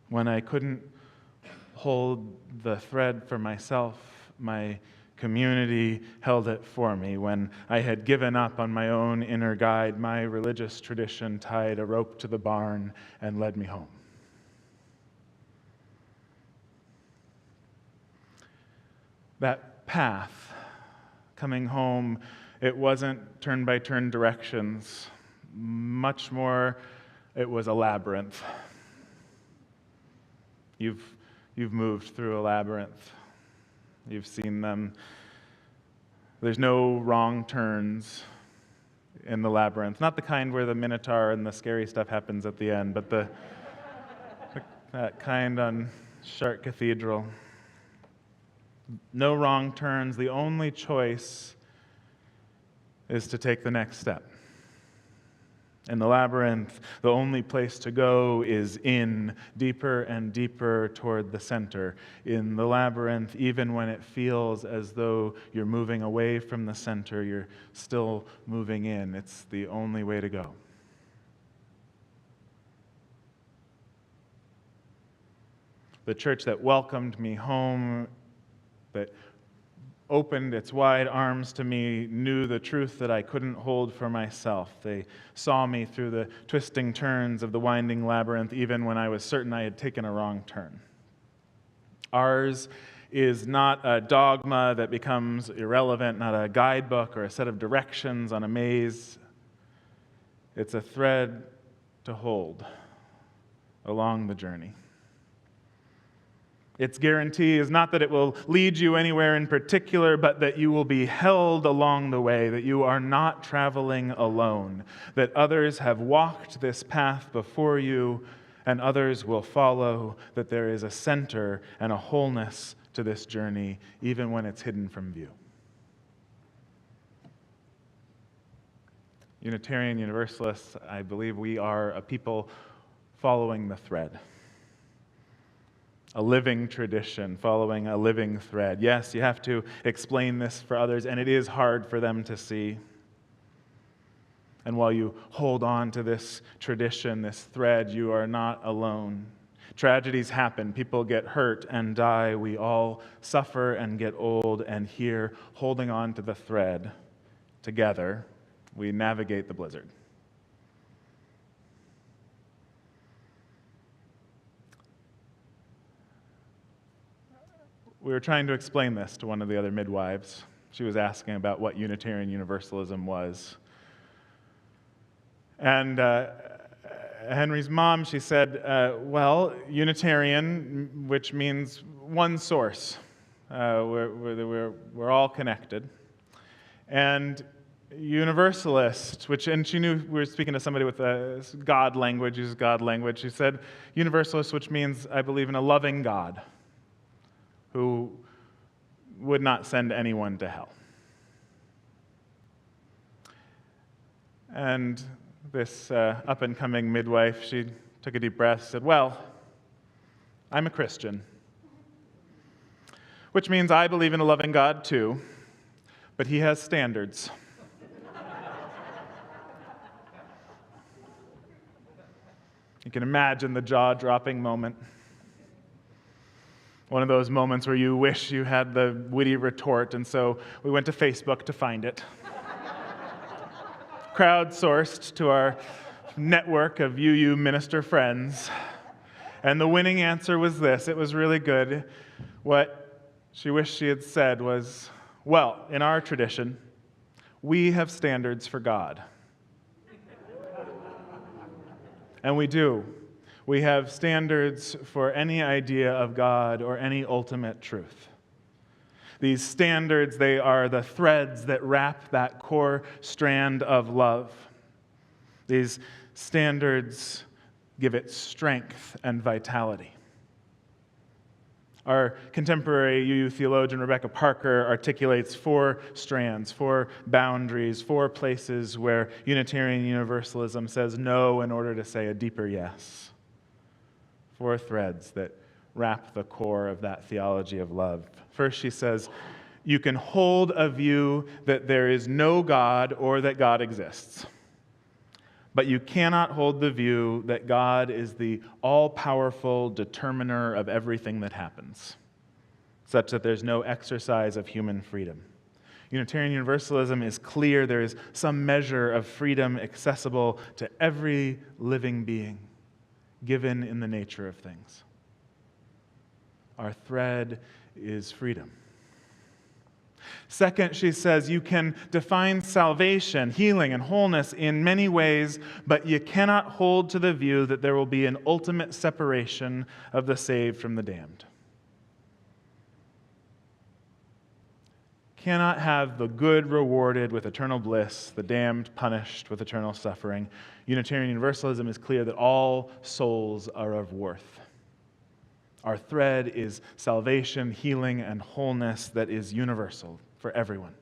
When I couldn't hold the thread for myself, my community held it for me. When I had given up on my own inner guide, my religious tradition tied a rope to the barn and led me home. That path coming home, it wasn't turn-by-turn directions. Much more, it was a labyrinth. You've moved through a labyrinth. You've seen them. There's no wrong turns in the labyrinth. Not the kind where the Minotaur and the scary stuff happens at the end, but that kind on Shark Cathedral. No wrong turns. The only choice is to take the next step. In the labyrinth, the only place to go is in, deeper and deeper toward the center. In the labyrinth, even when it feels as though you're moving away from the center, you're still moving in. It's the only way to go. The church that welcomed me home, that opened its wide arms to me, knew the truth that I couldn't hold for myself. They saw me through the twisting turns of the winding labyrinth, even when I was certain I had taken a wrong turn. Ours is not a dogma that becomes irrelevant, not a guidebook or a set of directions on a maze. It's a thread to hold along the journey. Its guarantee is not that it will lead you anywhere in particular, but that you will be held along the way, that you are not traveling alone, that others have walked this path before you, and others will follow, that there is a center and a wholeness to this journey, even when it's hidden from view. Unitarian Universalists, I believe we are a people following the thread. A living tradition, following a living thread. Yes, you have to explain this for others, and it is hard for them to see. And while you hold on to this tradition, this thread, you are not alone. Tragedies happen. People get hurt and die. We all suffer and get old, and here, holding on to the thread together, we navigate the blizzard. We were trying to explain this to one of the other midwives. She was asking about what Unitarian Universalism was. And Henry's mom, she said, well, Unitarian, which means one source. We're all connected. And Universalist, and she knew we were speaking to somebody with a God language, uses God language. She said, Universalist, which means I believe in a loving God who would not send anyone to hell. And this up-and-coming midwife, she took a deep breath, said, well, I'm a Christian, which means I believe in a loving God too, But he has standards. You can imagine the jaw-dropping moment. One of those moments where you wish you had the witty retort, and so we went to Facebook to find it. Crowdsourced to our network of UU minister friends. And the winning answer was this. It was really good. What she wished she had said was, well, in our tradition, we have standards for God. And we do. We have standards for any idea of God or any ultimate truth. These standards, they are the threads that wrap that core strand of love. These standards give it strength and vitality. Our contemporary UU theologian Rebecca Parker articulates 4 strands, 4 boundaries, 4 places where Unitarian Universalism says no in order to say a deeper yes. 4 threads that wrap the core of that theology of love. First, she says, you can hold a view that there is no God or that God exists. But you cannot hold the view that God is the all-powerful determiner of everything that happens, such that there's no exercise of human freedom. Unitarian Universalism is clear there is some measure of freedom accessible to every living being, given in the nature of things. Our thread is freedom. Second, she says, you can define salvation, healing, and wholeness in many ways, but you cannot hold to the view that there will be an ultimate separation of the saved from the damned. Cannot have the good rewarded with eternal bliss, the damned punished with eternal suffering. Unitarian Universalism is clear that all souls are of worth. Our thread is salvation, healing, and wholeness that is universal for everyone.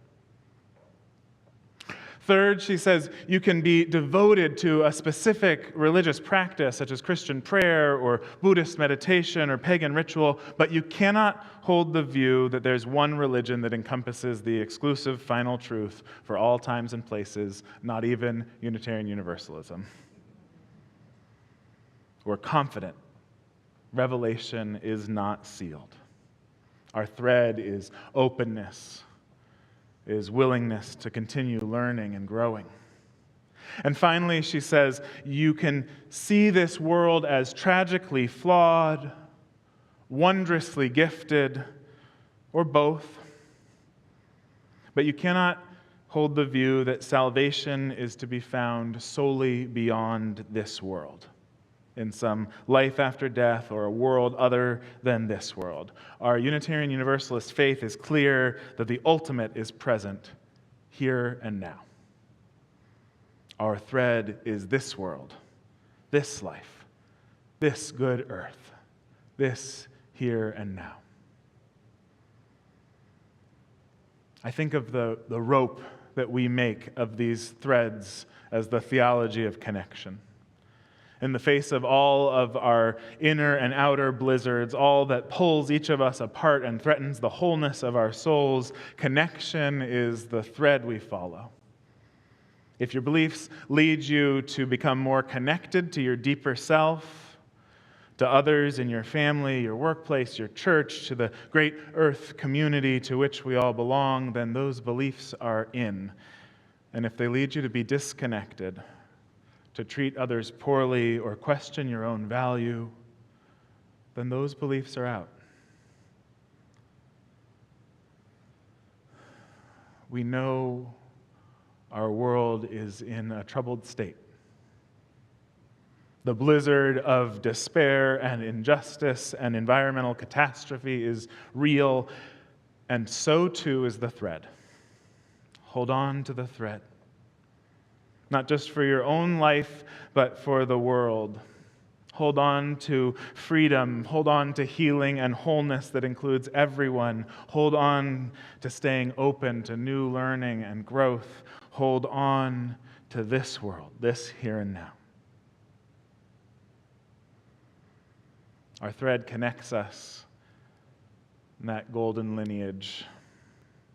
Third, she says, you can be devoted to a specific religious practice, such as Christian prayer or Buddhist meditation or pagan ritual, but you cannot hold the view that there's one religion that encompasses the exclusive final truth for all times and places, not even Unitarian Universalism. We're confident. Revelation is not sealed. Our thread is openness, is willingness to continue learning and growing. And finally, she says, you can see this world as tragically flawed, wondrously gifted, or both. But you cannot hold the view that salvation is to be found solely beyond this world, in some life after death or a world other than this world. Our Unitarian Universalist faith is clear that the ultimate is present here and now. Our thread is this world, this life, this good earth, this here and now. I think of the rope that we make of these threads as the theology of connection. In the face of all of our inner and outer blizzards, all that pulls each of us apart and threatens the wholeness of our souls, connection is the thread we follow. If your beliefs lead you to become more connected to your deeper self, to others in your family, your workplace, your church, to the great earth community to which we all belong, then those beliefs are in. And if they lead you to be disconnected, to treat others poorly or question your own value, then those beliefs are out. We know our world is in a troubled state. The blizzard of despair and injustice and environmental catastrophe is real, and so too is the thread. Hold on to the thread. Not just for your own life, but for the world. Hold on to freedom. Hold on to healing and wholeness that includes everyone. Hold on to staying open to new learning and growth. Hold on to this world, this here and now. Our thread connects us in that golden lineage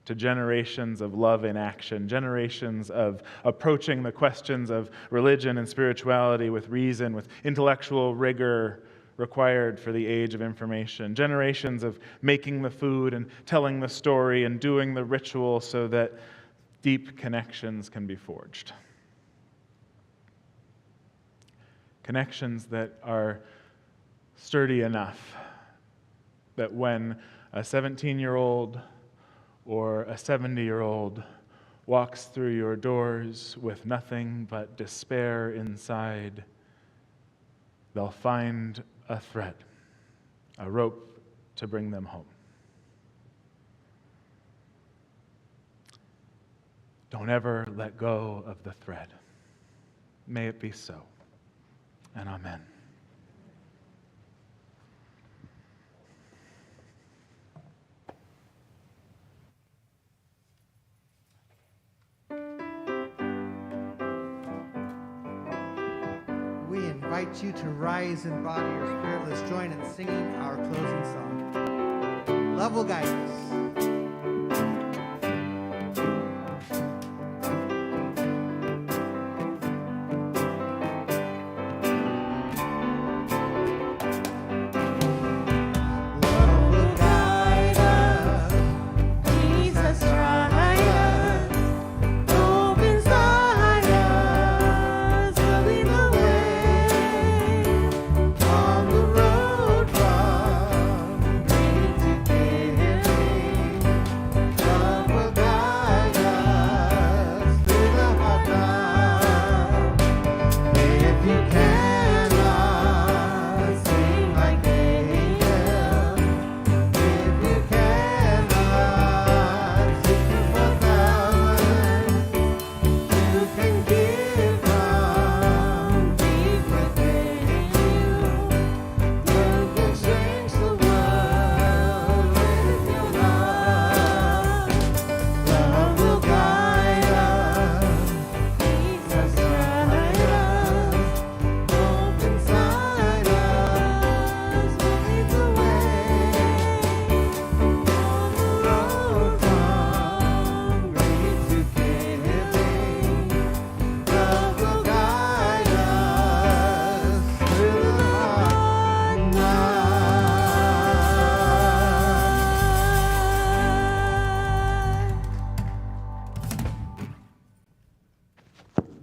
to generations of love in action, generations of approaching the questions of religion and spirituality with reason, with intellectual rigor required for the age of information, generations of making the food and telling the story and doing the ritual so that deep connections can be forged. Connections that are sturdy enough that when a 17-year-old or a 70-year-old walks through your doors with nothing but despair inside, they'll find a thread, a rope to bring them home. Don't ever let go of the thread. May it be so, and amen. We invite you to rise in body or spirit. Let's join in singing our closing song. Love will guide us.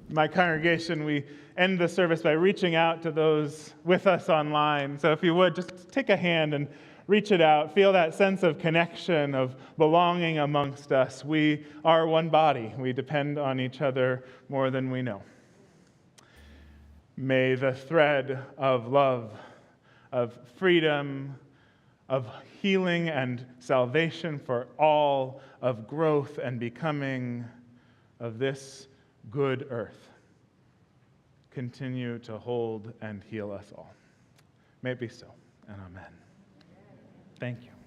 My congregation, we end the service by reaching out to those with us online. So if you would, just take a hand and reach it out. Feel that sense of connection, of belonging amongst us. We are one body. We depend on each other more than we know. May the thread of love, of freedom, of healing and salvation for all, of growth and becoming of this good earth continue to hold and heal us all. May it be so, and amen. Thank you.